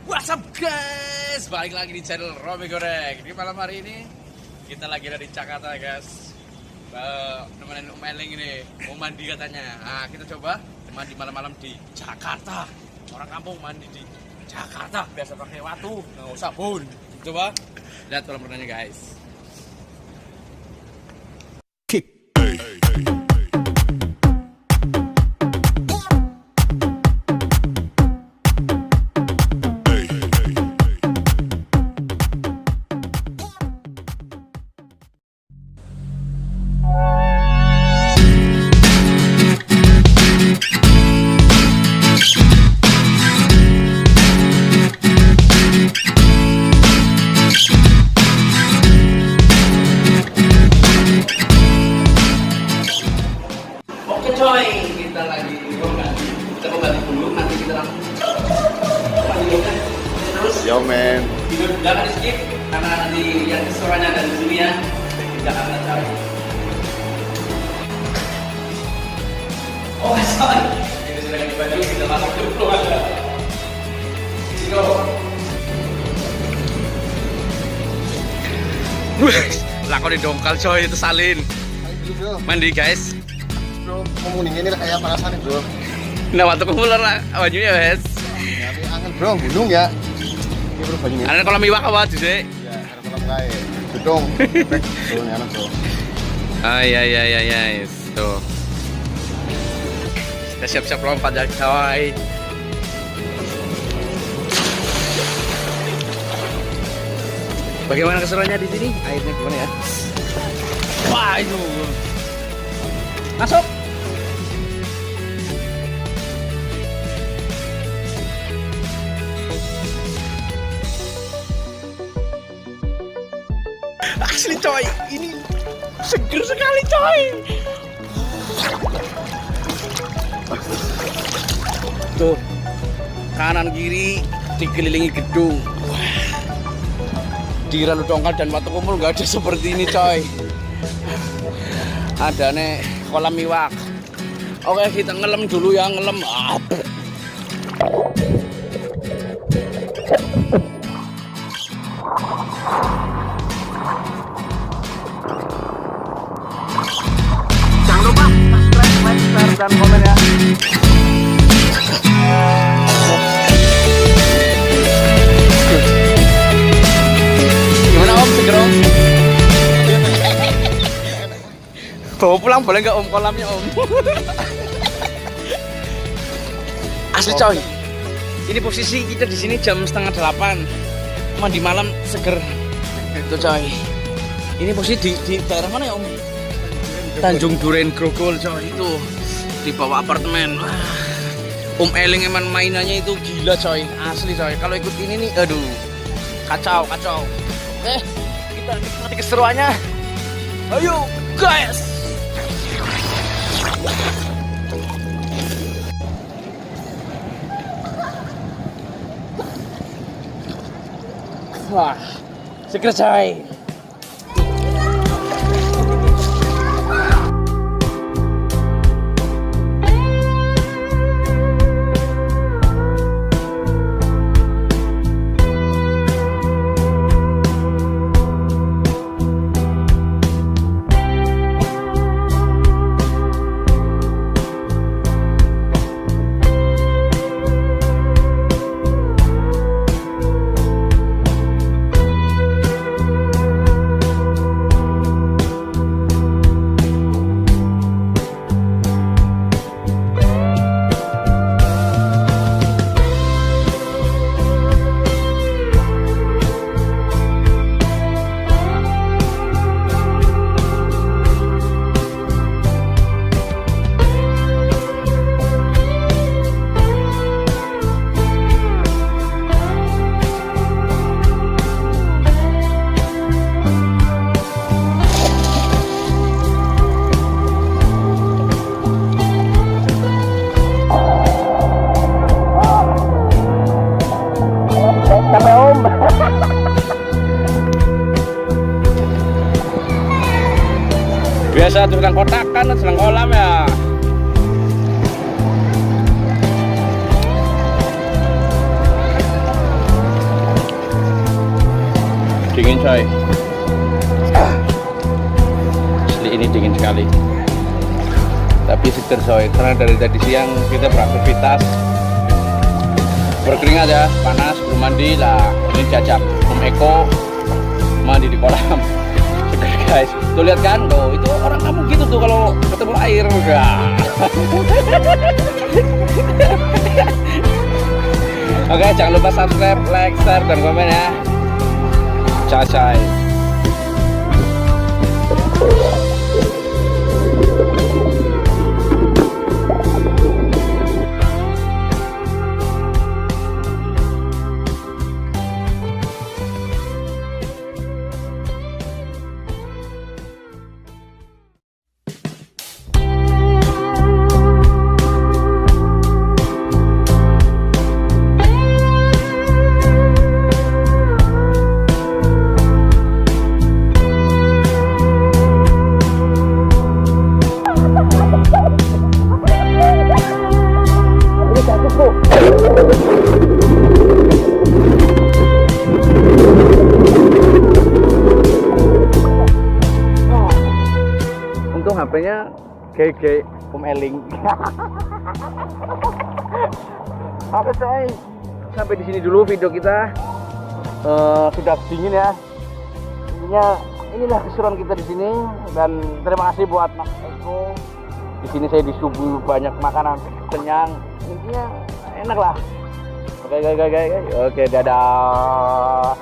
What's up guys, balik lagi di channel Romi Goreng. Di malam hari ini kita lagi ada di Jakarta guys. Nemenin Eling ini mau mandi katanya. Nah, kita coba mandi malam-malam di Jakarta. Orang kampung mandi di Jakarta biasa pakai watu, nggak usah sabun. Coba lihat kolam renangnya guys. Coy, kita lagi kita mau ganti dulu, nanti kita langsung terus. Yo men. Video jangan di skip karena nanti yang suaranya ada di sini ya. Jangan coy. Oh sorry. Ini sudah ganti baju, kita masuk dulu aja. Sino. Lakon di dongkal coy, itu salin. Mandi guys. Bro, ngomongin ini kayak panasan bro. Nah, waktu kumpulan bajunya wes. Ya, ini angin bro, gunung ya. Ini bro bajunya. Ada kolam iwak apa tuh sih? Ya, ada kolam kayak gedung. Bro, ini anak bro. Yes. Tuh. Kita siap-siap lompat ya coy. Bagaimana keseruannya di sini? Airnya gimana ya? Wah, itu. Masuk. Asli coy, ini seger sekali coy. Tuh, kanan kiri dikelilingi gedung. Di Ranu Dongkal dan Watu Kumpul nggak ada seperti ini coy. Ada nih kolam iwak. Oke, kita ngelem dulu ya, ngelem. Jangan lupa subscribe, like, share, dan komen ya. Gimana om, seger om? Bawa pulang boleh nggak om kolamnya om? Asli coy. Ini posisi kita di sini jam 7:30. Mandi malam seger. Itu coy. Ini posisi di daerah mana ya om? Tanjung Duren Grogol coy, itu di bawah apartemen. Om Eling emang mainannya itu gila coy, asli coy. Kalau ikut ini nih, aduh, kacau. Oke, kita nikmati keseruannya. Ayo guys. Wah, seger coy. Biasa tukang kotakan, sedang kolam ya. coy. Asli ini dingin sekali. Tapi seger coy, karena dari tadi siang kita beraktivitas berkeringat ya, panas, belum mandi lah. Ini jajak Om Eko mandi di kolam. Seger guys. Tuh lihat kan, tuh itu orang kamu gitu tuh kalau ketemu air udah. Oke, jangan lupa subscribe, like, share, dan komen ya. Cacai. Untung HP-nya GG Om Eling. Oke coy, sampai di sini dulu video kita. Sudah dingin ya. Intinya inilah keseruan kita di sini, dan terima kasih buat Mas Eko. Di sini saya disuguhi banyak makanan kenyang. Intinya enak lah. Oke, dadah.